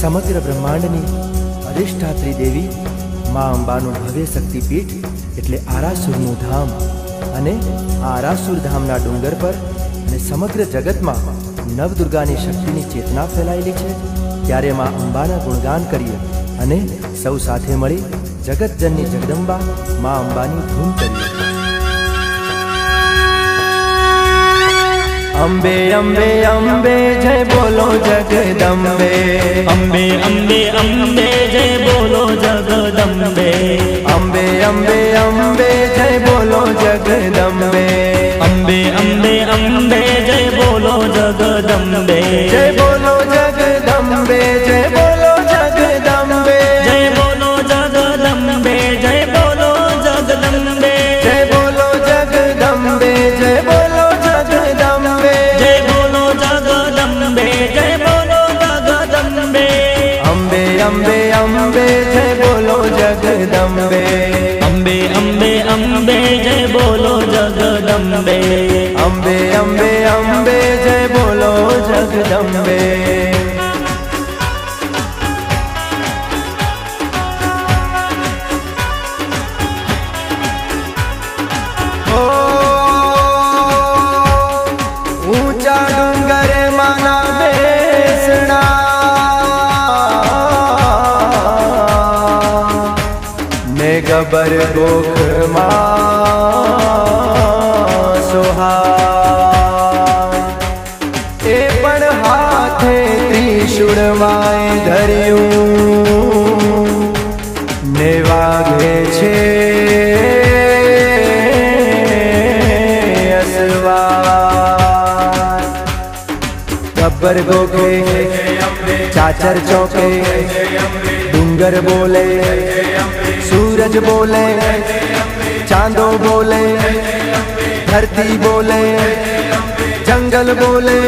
સમગ્ર બ્રહ્માંડની અધિષ્ઠાત્રી દેવી મા અંબાનું ભવ્ય શક્તિપીઠ એટલે આરાસુરનું ધામ, અને આ આરાસુર ધામના ડુંગર પર અને સમગ્ર જગતમાં નવદુર્ગાની શક્તિની ચેતના ફેલાયેલી છે। ત્યારે મા અંબાના ગુણગાન કરીએ અને સૌ સાથે મળી જગતજનની જગદંબા મા અંબાની ધૂન કરીએ। અંબે અંબે અંબે જય બોલો જગદંબે, અંબે અંબે અંબે જય બોલો જગદંબે, અંબે અંબે અંબે જય બોલો જગદંબે, અંબે અંબે અંબે જય બોલો જગદંબે, જય બોલો જગદંબે, જય બોલો જગદંબે, જય બોલો જગદંબે, જય બોલો જગદંબે, જય બોલો જગદંબે, જય બોલો જગદંબે, જય બોલો જગદંબે, જય બોલો જગદંબે, અંબે અંબે અંબે જય બોલો જગદંબે, અંબે અંબે અંબે જય બોલો જગદંબે, અંબે અંબે અંબે જય બોલો જગદંબે। ઓ ઊંચા ડુંગરે માના બેસણા, ને ગબર ગોખમાં સોહાય, એ પણ હાથે ત્રિશૂળ માય ધર્યું, ને વાગે છે અસવાર। ગબ્બર ગોખે ચાચર ચોકે, ડુંગર બોલે सूरज बोले, चांदो बोले, धरती बोले, जंगल बोले,